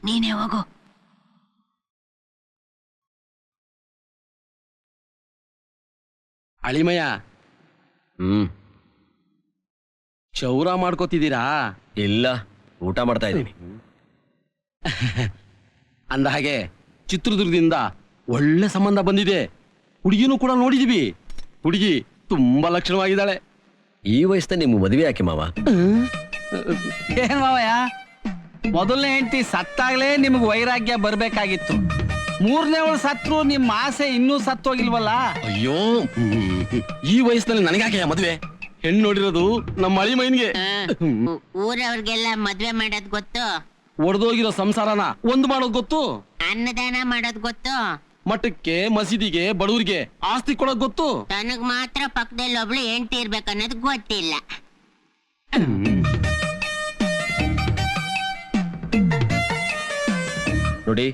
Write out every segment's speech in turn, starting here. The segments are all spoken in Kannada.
ನೀನೇ ಹೋಗು. ಅಳಿಮಯ್ಯ, ಚೌರ ಮಾಡ್ಕೋತಿದ್ದೀರಾ? ಇಲ್ಲ, ಊಟ ಮಾಡ್ತಾ ಇದ್ದೀನಿ. ಅಂದ ಹಾಗೆ ಚಿತ್ರದುರ್ಗದಿಂದ ಒಳ್ಳೆ ಸಂಬಂಧ ಬಂದಿದೆ. ಹುಡುಗಿನೂ ಕೂಡ ನೋಡಿದೀವಿ. ಹುಡುಗಿ ತುಂಬಾ ಲಕ್ಷಣವಾಗಿದ್ದಾಳೆ. ಈ ವಯಸ್ಸಲ್ಲಿ ನಿಮ್ಮ ಮದುವೆ ಯಾಕೆ ಮಾವ? ಏನ್ ಮಾವಯ್ಯ, ಮೊದಲನೇ ಹೆಂಡತಿ ಸತ್ತಾಗ್ಲೇ ನಿಮ್ಗೆ ವೈರಾಗ್ಯ ಬರ್ಬೇಕಾಗಿತ್ತು. ಮೂರನೇವಳು ಸತ್ರು ನಿಮ್ಮ ಆಸೆ ಇನ್ನೂ ಸತ್ತೋಗಿಲ್ವಲ್ಲ? ಅಯ್ಯೋ, ಈ ವಯಸ್ಸಿನಲ್ಲಿ ನನಗಾಕೆ ಮದುವೆ? ಹೆಣ್ಣು ನೋಡಿರೋದು ನಮ್ಮ ಅಳಿಮಯ್ಯನ್ಗೆ. ಊರವ್ರಿಗೆಲ್ಲ ಮದ್ವೆ ಮಾಡೋದ್ ಗೊತ್ತು, ಒಡೆದೋಗಿರೋ ಸಂಸಾರನ ಒಂದು ಮಾಡೋದ್ ಗೊತ್ತು, ಅನ್ನದಾನ ಮಾಡೋದ್ ಗೊತ್ತು, ಮಠಕ್ಕೆ ಮಸೀದಿಗೆ ಬಡವರಿಗೆ ಆಸ್ತಿ ಕೊಡೋದ್ ಗೊತ್ತು. ತನಗ್ ಮಾತ್ರ ಪಕ್ಕದಲ್ಲಿ ಒಬ್ಳು ಹೆಂಡತಿ ಇರ್ಬೇಕನ್ನೋದು ಗೊತ್ತಿಲ್ಲ. ನೋಡಿ,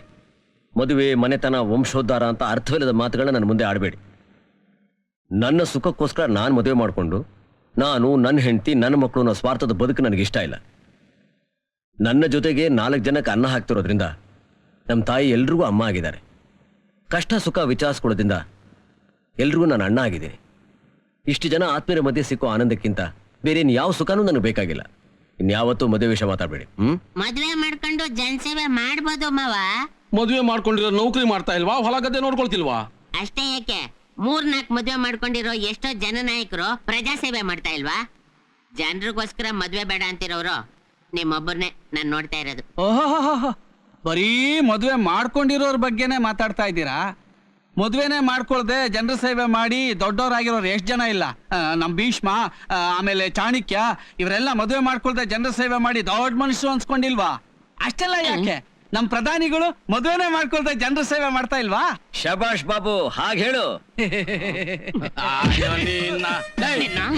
ಮದುವೆ, ಮನೆತನ, ವಂಶೋದ್ಧಾರ ಅಂತ ಅರ್ಥವಿಲ್ಲದ ಮಾತುಗಳನ್ನ ನನ್ನ ಮುಂದೆ ಆಡಬೇಡಿ. ನನ್ನ ಸುಖಕ್ಕೋಸ್ಕರ ನಾನು ಮದುವೆ ಮಾಡಿಕೊಂಡು ನಾನು, ನನ್ನ ಹೆಂಡತಿ, ನನ್ನ ಮಕ್ಕಳು ಅನ್ನೋ ಸ್ವಾರ್ಥದ ಬದುಕು ನನಗಿಷ್ಟ ಇಲ್ಲ. ನನ್ನ ಜೊತೆಗೆ 4 ಜನಕ್ಕೆ ಅನ್ನ ಹಾಕ್ತಿರೋದ್ರಿಂದ ನಮ್ಮ ತಾಯಿ ಎಲ್ರಿಗೂ ಅಮ್ಮ ಆಗಿದ್ದಾರೆ. ಕಷ್ಟ ಸುಖ ವಿಚಾರಿಸ್ಕೊಳ್ಳೋದ್ರಿಂದ ಎಲ್ರಿಗೂ ನಾನು ಅಣ್ಣ ಆಗಿದ್ದೀನಿ. ಇಷ್ಟು ಜನ ಆತ್ಮೀಯರ ಮಧ್ಯೆ ಸಿಕ್ಕೋ ಆನಂದಕ್ಕಿಂತ ಬೇರೆ ಯಾವ ಸುಖನೂ ನನಗೆ ಬೇಕಾಗಿಲ್ಲ. ಇನ್ಯಾವತ್ತೂ ಮದುವೆ ವಿಷಯ ಮಾತಾಡಬೇಡಿ. ಮದ್ವೆ ಮಾಡ್ಕೊಂಡು ಜನಸೇವೆ ಮಾಡ್ಬೋದು ಮಾವ. ಮದುವೆ ಮಾಡ್ಕೊಂಡಿರೋ ನೌಕರಿ ಮಾಡ್ತಾ ಇಲ್ವಾ? ಹೊಲ ಗದ್ದೆ ನೋಡ್ಕೊಳ್ತಿಲ್ವಾ? ಅಷ್ಟೇ ಯಾಕೆ, 3-4 ಮದ್ವೆ ಮಾಡ್ಕೊಂಡಿರೋ ಎಷ್ಟೋ ಜನನಾಯಕರು ಪ್ರಜಾಸೇವೆ ಮಾಡ್ತಾ ಇಲ್ವಾ? ಜನರಿಗೋಸ್ಕರ ಮದ್ವೆ ಬೇಡ ಅಂತಿರೋರು ನಿಮ್ಮೊಬ್ಬರನ್ನೇ ನಾನ್ ನೋಡ್ತಾ ಇರೋದು. ಓಹೋ, ಬರೀ ಮದ್ವೆ ಮಾಡ್ಕೊಂಡಿರೋರ್ ಬಗ್ಗೆನೆ ಮಾತಾಡ್ತಾ ಇದ್ದೀರಾ? ಮದ್ವೆನೆ ಮಾಡ್ಕೊಳ್ದೆ ಜನರ ಸೇವೆ ಮಾಡಿ ದೊಡ್ಡವರಾಗಿರೋರು ಎಷ್ಟು ಜನ ಇಲ್ಲ? ನಮ್ ಭೀಷ್ಮ, ಆಮೇಲೆ ಚಾಣಕ್ಯ, ಇವರೆಲ್ಲ ಮದ್ವೆ ಮಾಡ್ಕೊಳ್ದೆ ಜನರ ಸೇವೆ ಮಾಡಿ ದೊಡ್ಡ ಮನುಷ್ಯರು ಅನ್ಸ್ಕೊಂಡಿಲ್ವಾ? ಅಷ್ಟೆಲ್ಲ ಯಾಕೆ ನಮ್ ಪ್ರಧಾನಿಗಳು ಮದ್ವೆನೆ ಮಾಡ್ಕೊಳ್ದೆ ಜನರ ಸೇವೆ ಮಾಡ್ತಾ ಇಲ್ವಾ? ಶಬಾಷ್ ಬಾಬು, ಹಾಗೆ ಹೇಳು.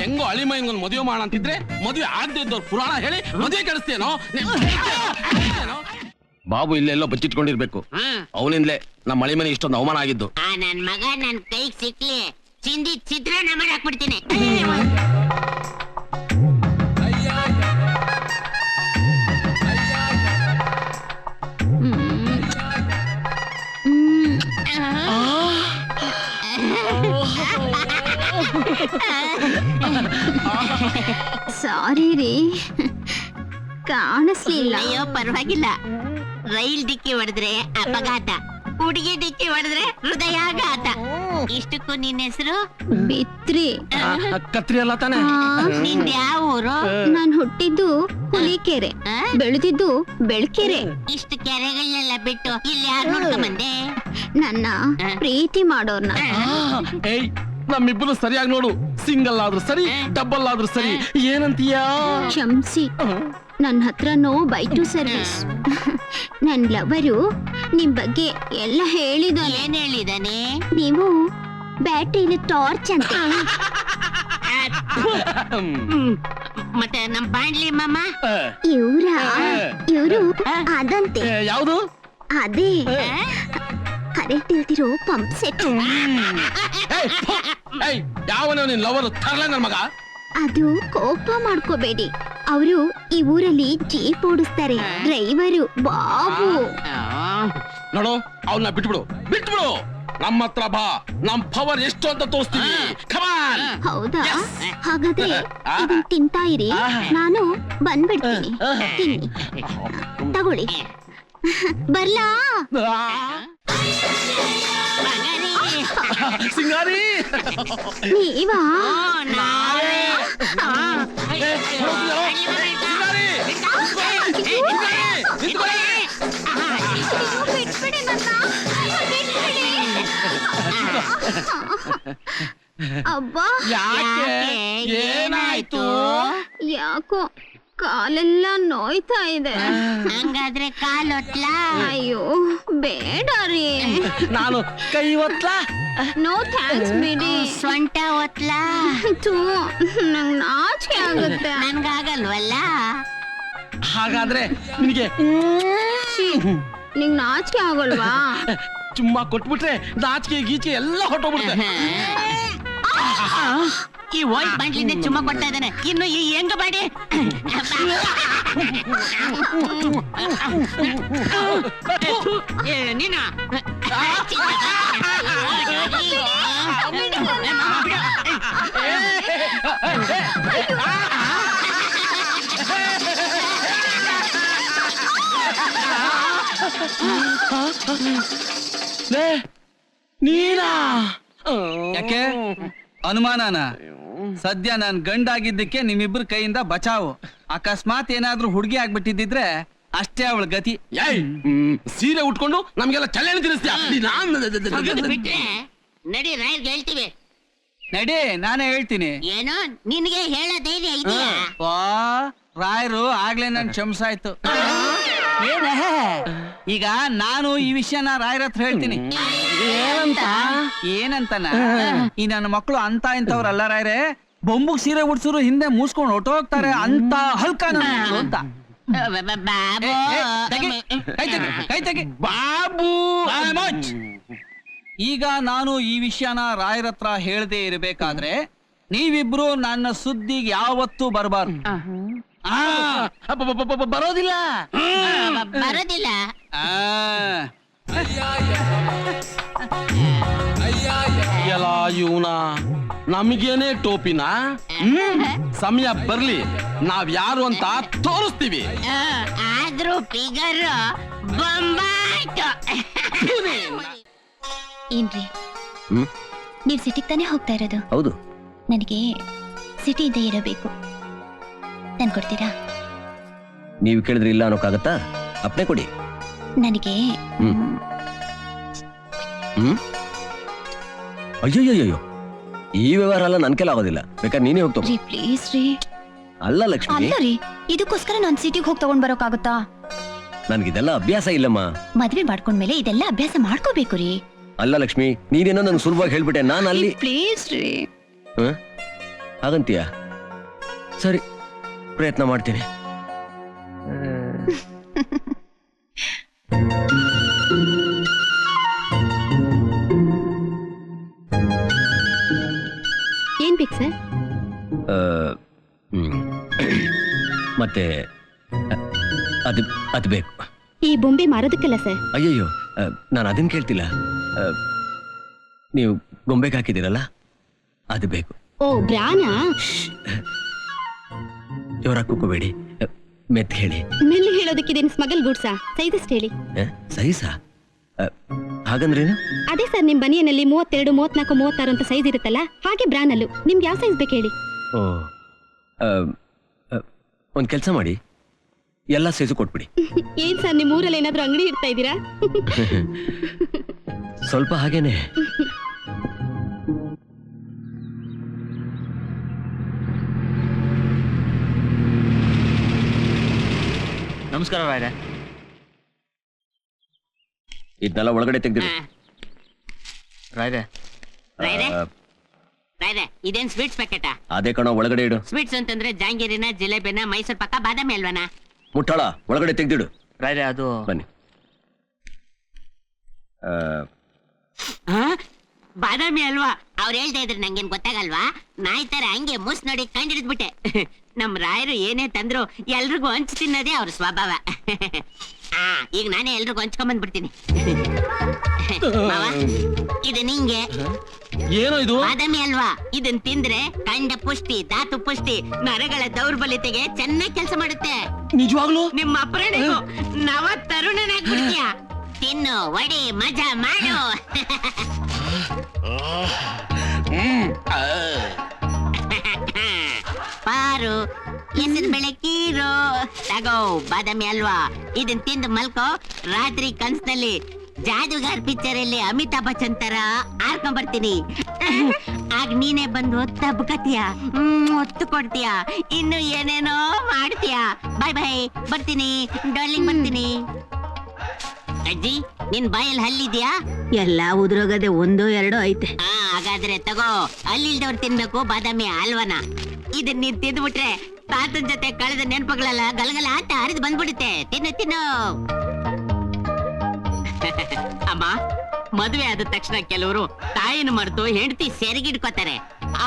ಹೆಂಗೋ ಅಳಿಮಯ್ಯನ್ಗೊಂದು ಮದುವೆ ಮಾಡ ಅಂತಿದ್ರೆ ಮದುವೆ ಆಗದೆ ಇದ್ದವ್ರು ಪುರಾಣ ಹೇಳಿ ಮದುವೆ ಕೆಡಿಸ್ತೇನೋ? ಬಾಬು ಇಲ್ಲೆಲ್ಲೋ ಬಚ್ಚಿಟ್ಕೊಂಡಿರ್ಬೇಕು. ಅವನಿಂದಲೇ ನಮ್ಮ ಅಳಿಮನೆ ಇಷ್ಟೊಂದು ಅವಮಾನ ಆಗಿದ್ದು. ನನ್ ಮಗ ನನ್ ಕೈಗೆ ಸಿಕ್ಲಿ ಚಿಂದಿ ಚಿತ್ರಾನ್ನ ಮಾಡಾಕ್ಬಿಡ್ತೀನಿ. ಸಾರಿ ರೀ, ಕಾಣಿಸ್ಲಿಲ್ಲ. ಅಯ್ಯೋ ಪರವಾಗಿಲ್ಲ. ರೈಲ್ ಡಿಕ್ಕಿ ಹೊಡೆದ್ರೆ ಅಪಘಾತ, ಹುಡುಗಿ ಡಿಕ್ಕಿ ಹೊಡೆದ್ರೆ ಹೃದಯಾಘಾತ. ಇಷ್ಟಕ್ಕೂ ನಿನ್ನ ಹೆಸರು ಬಿತ್ರಿ. ಕತ್ರಿ ಅಲ್ಲ ತಾನೆ? ನಿಂದ ಯಾವ ಊರು? ನಾನ್ ಹುಟ್ಟಿದ್ದು ಹುಲಿಕೆರೆ, ಬೆಳೆದಿದ್ದು ಬೆಳ್ಕೆರೆ. ಇಷ್ಟು ಕೆರೆಗಳನ್ನೆಲ್ಲ ಬಿಟ್ಟು ಇಲ್ಲಿ ಯಾರು ನೋಡ್ಕೊಂಬಂದೆ? ನನ್ನ ಪ್ರೀತಿ ಮಾಡೋರ್ನ. ಏಯ್, ನಮ್ಮಿಬ್ಬರು ಸರಿಯಾಗಿ ನೋಡು. ಸಿಂಗಲ್ ಆದ್ರೂ ಸರಿ, ಡಬಲ್ ಆದ್ರೂ ಸರಿ. ಏನಂತೀಯಾ? ಕ್ಷಮಿಸಿ, ನನ್ನ ಹತ್ರ ನೋ ಬೈ ಟು ಸರ್ವಿಸ್. ನನ್ ಲವರು ನಿಮ್ ಬಗ್ಗೆ ಎಲ್ಲ ಹೇಳಿದಾನೆ. ಏನ್ ಹೇಳಿದಾನೆ? ನೀವು ಬ್ಯಾಟ್ರಿಲಿ ಟಾರ್ಚ್ ಅಂತ. ಮತ್ತೆ ನಮ್ ಬಾಂಡ್ಲಿ ಮಾಮ ಇವ್ರು ಅದಂತೆ. ಯಾವುದು? ಅದೇ ಕರೆಕ್ಟ್ ಇಲ್ದಿರೋ ಪಂಪ್ ಸೆಟ್. ಯಾವನೋ ನಿನ್ ಲವರ್ ತರಲ ನನ್ ಮಗ. ಅದು ಕೋಪ ಮಾಡ್ಕೋಬೇಡಿ, ಅವರು ಈ ಊರಲ್ಲಿ ಜೀಪ್ ಓಡಿಸ್ತಾರೆ. ಡ್ರೈವರು ಬಾಬು. ನೋಡು, ಅವನ್ನ ಬಿಟ್ಬಿಡು. ನಮ್ಮ ಹತ್ರ ಬಾ, ನಮ್ ಪವರ್ ಎಷ್ಟು ಅಂತ ತೋರಿಸ್ತೀವಿ. ಹೌದಾ? ಹಾಗಾದ್ರೆ ಇದನ್ ತಿಂತಾ ಇರಿ, ನಾನು ಬಂದ್ಬಿಡ್ತೀನಿ. ತಿನ್ನಿ, ತಗೊಳ್ಳಿ. ಬರ್ಲಾ? ಸಿಂಗಾರಿ, ನೀವಾ? ಅಬ್ಬಾ, ಏನಾಯ್ತು? ಯಾಕೋ ಕಾಲೆಲ್ಲ ನೋಯ್ತಾ ಇದೆ. ಹಂಗಾದ್ರೆ ಕಾಲೊತ್ಲಾ? ಅಯ್ಯೋ ಬೇಡ ರೀ. ನಾನು ಕೈ ಒತ್ಲಾ? ನೋ ಥ್ಯಾಂಕ್ಸ್ ಬಿಡಿ. ಸೊಂಟ ಒತ್ಲಾ? ನಂಗ್ ನಾಚಿಕೆ ಆಗುತ್ತೆ. ನನ್ಗಾಗಲ್ವಲ್ಲ. ಹಾಗಾದ್ರೆ ನಿನಗೆ ನಿಂಗ್ ನಾಚಿಕೆ ಆಗಲ್ವಾ? ಚುಮ್ಮಾ ಕೊಟ್ಬಿಟ್ರೆ ನಾಚಿಕೆ ಗೀಚಿಕೆ ಎಲ್ಲ ಹೊಟ್ಟೋಗ್ಬಿಡುತ್ತೆ. ಈ ವೈಟ್ ಬಾಂಡ್ಲಿಂದ ಚುಮ್ಮ ಕೊಡ್ತಾ ಇದ್ದಾನೆ, ಇನ್ನು ಈ ಹೆಂಗ ಬಾಡಿ ನೀನು ಲೇ, ನೀನಾ? ಯಾಕೆ ಅನುಮಾನನ? ಸದ್ಯ ನಾನ್ ಗಂಡಾಗಿದ್ದಕ್ಕೆ ನಿಮ್ಮಿಬ್ರ ಕೈಯಿಂದ ಬಚಾವು. ಅಕಸ್ಮಾತ್ ಏನಾದ್ರೂ ಹುಡುಗಿ ಆಗ್ಬಿಟ್ಟಿದ್ರೆ ಅಷ್ಟೇ ಅವಳ ಗತಿ. ಏಯ್, ಸೀರೆ ಉಟ್ಕೊಂಡು ನಮ್ಗೆಲ್ಲ ಚಲನೆ ತಿನ್ನಿಸ್ತೀಯ? ಬಿಟ್ರೆ ನಡಿ, ರಾಯರ್ಗೆ ಹೇಳ್ತೀವಿ. ನಡಿ, ನಾನೇ ಹೇಳ್ತೀನಿ. ಏನೋ ನಿನ್ಗೆ ಹೇಳೋ ಧೈರ್ಯ ಇದೆಯಾ? ವಾ, ರಾಯರು ಆಗ್ಲೇ ನನ್ ಕ್ಷಮಿಸಾಯ್ತು. ಏನೇ? ಈಗ ನಾನು ಈ ವಿಷಯನ ರಾಯರ ಹತ್ರ ಹೇಳ್ತೀನಿ. ಏನಂತಾನ? ಈ ನನ್ನ ಮಕ್ಕಳು ಅಂತ ಇಂಥವ್ರಲ್ಲ ರಾಯರೇ, ಬೊಂಬುಗ್ ಸೀರೆ ಉಡ್ಸೋರು ಹಿಂದೆ ಮೂಸ್ಕೊಂಡು ಹೊಟ್ಟೋಗ್ತಾರೆ ಅಂತ ಹಲ್ಕ ನನ್ನ ಮಕ್ಳು ಅಂತ. ಬಾಬು, ಕೈ ತೆಗಿ ಬಾಬು. ಈಗ ನಾನು ಈ ವಿಷಯನ ರಾಯರ ಹತ್ರ ಹೇಳದೆ ಇರಬೇಕಾದ್ರೆ ನೀವಿಬ್ರು ನನ್ನ ಸುದ್ದಿಗೆ ಯಾವತ್ತೂ ಬರಬಾರ್ದು. ಬರೋದಿಲ್ಲ. ಬರೋದಿಲ್ಲ. ಎಲ್ಲ ಇವನ ನಮಗೇನೆ ಟೋಪಿನ. ಸಮಯ ಬರ್ಲಿ, ನಾವ್ ಯಾರು ಅಂತ ತೋರಿಸ್ತೀವಿ. ಆದ್ರೂ ಫಿಗರ್ ಬೊಂಬಾಟ್. ಏನ್ರಿ, ಹ್ಮ್ ನೀವ್ ಸಿಟಿಗ್ ತಾನೇ ಹೋಗ್ತಾ ಇರೋದು? ಹೌದು. ನನಗೆ ಸಿಟಿಯಿಂದ ಇರಬೇಕು, ತಂದ್ಕೊಡ್ತೀರಾ? ನೀವು ಕೇಳಿದ್ರೆ ಇಲ್ಲ ಅನ್ನೋಕ್ಕಾಗತ್ತಾ? ಅಪ್ನೆ ಕೊಡಿ. ನನಗೆ ಅಯ್ಯಯ್ಯೋ, ಈ ವ್ಯವಹಾರ ಎಲ್ಲ ನನ್ ಕೆಲ ಆಗೋದಿಲ್ಲ. ಬೇಕಾದ್ರೆ ನೀನೇ ಹೋಗ್ತೋ. ರೀ ಪ್ಲೀಸ್ ರೀ. ಅಲ್ಲ ಲಕ್ಷ್ಮಿ, ಅಲ್ಲ ರೀ, ಇದಕ್ಕೋಸ್ಕರ ನಾನ್ ಸಿಟಿಗೆ ಹೋಗಿ ತಗೊಂಡ್ ಬರೋಕ್ಕಾಗುತ್ತಾ? ನನ್ಗಿದೆಲ್ಲ ಅಭ್ಯಾಸ ಇಲ್ಲಮ್ಮ. ಮದ್ವೆ ಮಾಡ್ಕೊಂಡ್ಮೇಲೆ ಇದೆಲ್ಲ ಅಭ್ಯಾಸ ಮಾಡ್ಕೋಬೇಕು ರೀ. ಅಲ್ಲ ಲಕ್ಷ್ಮಿ, ನೀನೇನೋ ನನ್ಗೆ ಸುಲಭವಾಗಿ ಹೇಳ್ಬಿಟ್ಟೆ. ನಾನು ಅಲ್ಲಿ ಪ್ಲೀಸ್ ರೀ. ಹಾಗಂತೀಯ? ಸರಿ, ಪ್ರಯತ್ನ ಮಾಡ್ತೀನಿ. ಏನ್ ಬೇಕು ಸರ್? ಮತ್ತೆ ಅದು ಅದು ಬೇಕು. ಈ ಬೊಂಬೆ ಮಾರೋದಕ್ಕಲ್ಲ ಸರ್. ಅಯ್ಯಯ್ಯೋ, ನಾನು ಅದನ್ನ ಕೇಳ್ತಿಲ್ಲ. ನೀವು ಗೊಂಬೆಗೆ ಹಾಕಿದಿರಲ್ಲ, ಅದು ಬೇಕು. ಓ, ಬ್ರಾನಾ? ಜೋರಾಗಿ ಕೂಕೋಬೇಡಿ, ಮೆತ್ ಹೇಳಿ. ಮೆಲ್ಲಿ ಹೇಳೋದಕ್ಕಿದೇನು ಸ್ಮಗಲ್ ಗುಡ್ಸಾ? ಸೈಜಸ್ಟ್ ಹೇಳಿ. ಸೈಜಾ? ಹಾಗಂದ್ರೇನು? ಅದೇ ಸರ್, ನಿಮ್ ಬನಿಯನಲ್ಲಿ 32, 34, 36 ಅಂತ ಸೈಜ್ ಇರುತ್ತಲ್ಲ, ಹಾಗೆ ಬ್ರಾನಲ್ಲೂ ನಿಮ್ಗೆ ಯಾವ ಸೈಜ್ ಬೇಕು ಹೇಳಿ. ಓ, ಒಂದು ಕೆಲಸ ಮಾಡಿ, ಎಲ್ಲ ಸೈಜು ಕೊಟ್ಬಿಡಿ. ಏನ್ ಸರ್, ನಿಮ್ ಊರಲ್ಲಿ ಏನಾದ್ರೂ ಅಂಗಡಿ ಇಡ್ತಾ ಇದ್ದೀರಾ? ಸ್ವಲ್ಪ ಹಾಗೇನೆ. ನಮಸ್ಕಾರ ರಾಯ್ರೆ. ಇದನ್ನೆಲ್ಲ ಒಳಗಡೆ ತೆಗ್ದಿರಿ. ರಾಯ್ರೆ, ರಾಯ್ರೆ, ಇದೇನ್ ಸ್ವೀಟ್ಸ್ ಪ್ಯಾಕೆಟಾ? ಅದೇ ಕಣೋ, ಒಳಗಡೆ ಇಡು. ಸ್ವೀಟ್ಸ್ ಅಂತಂದ್ರೆ ಜಾಂಗೀರಿನ, ಜಿಲೇಬಿನ, ಮೈಸೂರು ಪಾಕ, ಬಾದಾಮಿ ಅಲ್ವಾನಾ? ಮುಟ್ಟಾಳ, ಒಳಗಡೆ ತೆಗ್ದಿಡು. ರಾಯ್ರೆ, ಅದು ಬನ್ನಿ. ಬಾದಾಮಿ ಅಲ್ವಾ? ಅವ್ರು ಹೇಳ್ತಾ ಇದ್ರೆ ನಂಗೇನ್ ಗೊತ್ತಾಗಲ್ವಾ? ನಾಯಿ ತರ ಹಂಗೆ ಮೂಸ್ ನೋಡಿ ಕಂಡಿಡಿದ್ಬಿಟ್ಟೆ. ನಮ್ ರಾಯರು ಏನೇ ತಂದ್ರು ಎಲ್ರಿಗೂ ಹಂಚ್ ತಿನ್ನೋದೇ ಅವ್ರ ಸ್ವಭಾವ. ಈಗ ನಾನೇ ಎಲ್ರಿಗೂ ಹಂಚ್ಕೊಂಬಂದ್ಬಿಡ್ತೀನಿ. ಮಾವ, ಇದು ನಿಂಗೆ. ಏನೋ ಇದು? ಬಾದಾಮಿ ಅಲ್ವಾ? ಇದನ್ ತಿಂದ್ರೆ ಕಂಡ ಪುಷ್ಟಿ, ಧಾತು ಪುಷ್ಟಿ, ನರಗಳ ದೌರ್ಬಲ್ಯತೆಗೆ ಚೆನ್ನಾಗಿ ಕೆಲಸ ಮಾಡುತ್ತೆ. ನಿಜವಾಗ್ಲು? ನಿಮ್ಮ ಅಪರಾಣಿಗೂ ನವ ತರುಣನಾಗ್ಬಿಡ್ತೀಯ. ತಿನ್ನು, ಒಡಿ, ಮಜಾ ಮಾಡು. ಪಾರು, ಹೆಸರು ಬೆಳಕೀರು, ತಗೋ ಬಾದಾಮಿ ಅಲ್ವಾ? ಇದನ್ ತಿಂದು ಮಲ್ಕೋ. ರಾತ್ರಿ ಕನ್ಸ್ನಲ್ಲಿ ಜಾದುಗಾರ್ ಪಿಕ್ಚರ್ ಅಲ್ಲಿ ಅಮಿತಾಬ್ ಬಚ್ಚನ್ ತರ ಆರ್ಕೊಂಡ್ ಬರ್ತೀನಿ. ಆಗ ನೀನೇ ಬಂದು ತಬ್ಕತೀಯ, ಒತ್ತು ಕೊಡ್ತೀಯ, ಇನ್ನು ಏನೇನೋ ಮಾಡ್ತೀಯ. ಬಾಯ್ ಬಾಯ್, ಬರ್ತೀನಿ ಡಾರ್ಲಿಂಗ್, ಬರ್ತೀನಿ. ಅಜ್ಜಿ, ನಿನ್ ಬಾಯಲ್ಲಿ ಹಲ್ಲಿದ್ಯಾ? ಎಲ್ಲಾ ಉದ್ರೋಗದೆ 1, 2 ಐತೆ. ಹಾಗಾದ್ರೆ ತಗೋ, ಅಲ್ಲಿಲ್ದವ್ರು ತಿನ್ಬೇಕು ಬಾದಾಮಿ ಅಲ್ವನ. ಇದನ್ನ ನೀನ್ ತಿಂದ್ಬಿಟ್ರೆ ತಾತನ್ ಜೊತೆ ಕಳೆದ ನೆನಪುಗಳೆಲ್ಲ ಗಲಗಲ ಅಂತ ಹರಿದು ಬಂದ್ಬಿಡುತ್ತೆ. ತಿನ್ನು ತಿನ್ನು. ಅಮ್ಮ, ಮದುವೆ ಆದ ತಕ್ಷಣ ಕೆಲವರು ತಾಯಿನ ಮರೆತು ಹೆಂಡತಿ ಸೆರಗಿಡ್ಕೋತಾರೆ.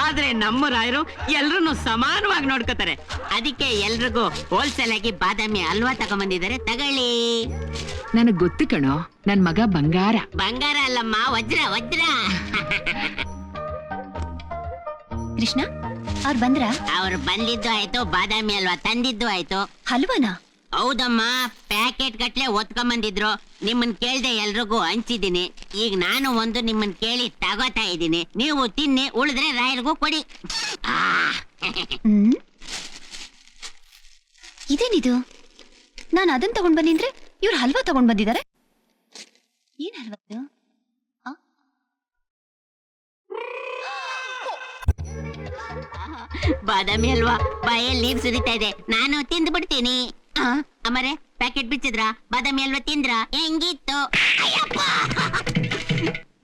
ಆದ್ರೆ ನಮ್ಮ ರಾಯರು ಎಲ್ರನ್ನು ಸಮಾನವಾಗಿ ನೋಡ್ಕೋತಾರೆ. ಅದಕ್ಕೆ ಎಲ್ರಿಗೂ ಹೋಲ್ಸೇಲ್ ಆಗಿ ಬಾದಾಮಿ ಹಲ್ವಾ ತಗೊಂಬಂದಿದ್ದಾರೆ, ತಗೊಳ್ಳಿ. ನನಗ್ ಗೊತ್ತು ಕಣೋ, ನನ್ ಮಗ ಬಂಗಾರ. ಬಂಗಾರ ಅಲ್ಲಮ್ಮ, ವಜ್ರ ವಜ್ರ. ಕೃಷ್ಣ ಅವ್ರು ಬಂದ್ರ? ಅವ್ರು ಬಂದಿದ್ದು ಆಯ್ತು, ಬಾದಾಮಿ ಹಲ್ವಾ ತಂದಿದ್ದು ಆಯ್ತು. ಹಲ್ವಾನ? ಹೌದಮ್ಮ, ಪ್ಯಾಕೆಟ್ ಗಟ್ಲೆ ಒತ್ಕೊಂಬಂದಿದ್ರು. ನಿಮ್ಮನ್ ಕೇಳ್ದೆ ಎಲ್ರಿಗೂ ಹಂಚಿದೀನಿ. ಈಗ ನಾನು ಒಂದು ನಿಮ್ಮನ್ ಕೇಳಿ ತಗೋತಾ ಇದ್ದೀನಿ. ನೀವು ತಿನ್ನಿ, ಉಳಿದ್ರೆ ರಾಯರಿಗೂ ಕೊಡಿ. ಇದೇನಿದು? ನಾನು ಅದನ್ನ ತಗೊಂಡ್ ಬಂದಿದ್ರೆ ಇವ್ರು ಹಲ್ವಾ ತಗೊಂಡ್ ಬಂದಿದ್ದಾರೆ. ಏನ್ ಹಲ್ವಾ ಇದು? ಬಾದಾಮಿ ಹಲ್ವಾ ಬಾಯಲ್ಲಿ ನೀರ್ ಸುರಿತಾ ಇದೆ, ನಾನು ತಿಂದು ಬಿಡ್ತೀನಿ. ಅಮರೆ ಪ್ಯಾಕೆಟ್ ಬಿಚ್ಚಿದ್ರ? ಬಾದಾಮಿ ಹಲ್ವಾ ತಿಂದ್ರ? ಹೆಂಗಿತ್ತು? ಅಯ್ಯಪ್ಪ!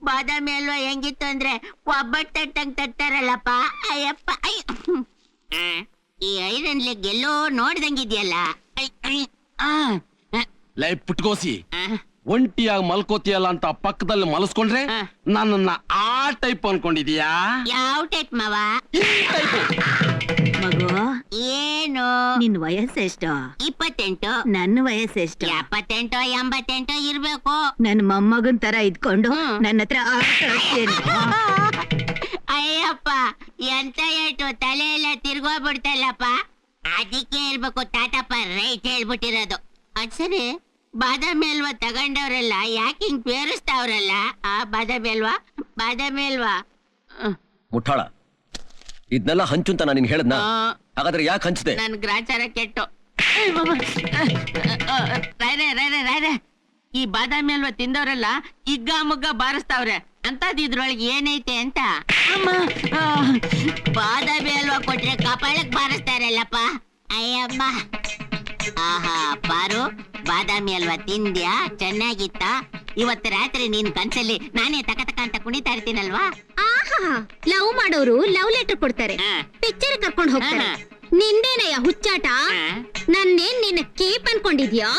ಬಾದಾಮಿ ಹಲ್ವಾ ಹೆಂಗಿತ್ತು ಅಂದ್ರೆ ಒಬ್ಬಟ್ಟು ತಟ್ಟಂಗ್ ತಟ್ಟಾರಲ್ಲಪ್ಪ. ಅಯ್ಯಪ್ಪ! ಈ ಐರನ್ ಲೆಗ್ ಎಲ್ಲೋ ನೋಡ್ದಂಗಿದ್ಯಲ್ಲ. ಲೈ ಪುಟ್ಕೋಸಿ, ಒಂಟಿಯಾಗಿ ಮಲ್ಕೋತಿಯಲ್ಲ ಅಂತ ಪಕ್ಕದಲ್ಲಿ ಮಲಸ್ಕೊಂಡ್ರೆ ನನ್ನನ್ನ ಆ ಟೈಪ್ ಅನ್ಕೊಂಡಿದೀಯಾ? ಯಾವ ಟೈಪ್ ಮಾವ? ಮಗು, ಏನು? ನಿನ್ ವಯಸ್ಸೆಷ್ಟು? 28. ನನ್ನ ವಯಸ್ಸೆಷ್ಟು? 78 88 ಇರ್ಬೇಕು. ನನ್ ಮೊಮ್ಮಗನ್ ತರ ಇದ್ಕೊಂಡು ನನ್ನ ಹತ್ರ ಆಟ ಆಡ್ತೀನಿ. ಅಯ್ಯಪ್ಪ, ಎಂತ ಏಟು, ತಲೆ ಎಲ್ಲ ತಿರ್ಗೋಗ್ಬಿಡ್ತಲ್ಲಪ್ಪ. ಅದಕ್ಕೆ ಹೇಳ್ಬೇಕು ತಾತಪ್ಪ ರೈಟ್ ಹೇಳ್ಬಿಟ್ಟಿರೋದು. ಅದ್ ಸರಿ, ಬಾದಾಮಿ ಹಲ್ವಾ ತಗೊಂಡವ್ರಲ್ಲ ಯಾಕೆ ಹಿಂಗ್ ಪೇರಿಸ್ತಾವ್ರಲ್ಲ? ಆ ಬಾದಾಮಿ ಹಲ್ವಾ, ಬಾದಾಮಿ ಹಲ್ವಾ. ಮುಠಾಳ, ಇದನ್ನೆಲ್ಲ ಹಂಚು ಅಂತ ನಾನು ನಿನ್ಗೆ ಹೇಳದ್ನ? ಹಾಗಾದ್ರೆ ಯಾಕೆ ಹಂಚಿದೆ? ನನ್ ಗ್ರಾಚಾರ ಕೆಟ್ಟು. ರಾಯ್ರೆ, ಈ ಬಾದಾಮಿ ಹಲ್ವಾ ತಿಂದವ್ರೆಲ್ಲ ಇಗ್ಗ ಮುಗ್ಗ ಬಾರಿಸ್ತಾವ್ರೆ. ಅಂತದ್ ಇದ್ರೊಳಗೆ ಏನೈತೆ ಅಂತ. ಬಾದಾಮಿ ಹಲ್ವಾ ಕೊಟ್ರೆ ಕಪಾಳಕ್ ಬಾರಿಸ್ತಾರಲ್ಲಪ್ಪ. ಅಯ್ಯಮ್ಮ. ಆಹಾ ಪಾರು, ಬಾದಾಮಿ ಹಲ್ವಾ ತಿಂದ್ಯಾ? ಚೆನ್ನಾಗಿತ್ತ? ಇವತ್ತು ರಾತ್ರಿ ನೀನ್ ಕನ್ಸಲ್ಲಿ ನಾನೇ ತಕ ತಕ ಅಂತ ಕುಣಿತಾ ಇರ್ತೀನಲ್ವಾ? ಆಹಾ, ಲವ್ ಮಾಡೋರು ಲವ್ ಲೆಟರ್ ಕೊಡ್ತಾರೆ, ಪಿಕ್ಚರ್ ಕರ್ಕೊಂಡು ಹೋಗ್ತಾರೆ. ನಿಂದೇನಯ್ಯ ಹುಚ್ಚಾಟ? ನನ್ನೇನ್ ನಿನ್ನ ಕೇಪ್ ಅನ್ಕೊಂಡಿದ್ಯಾ?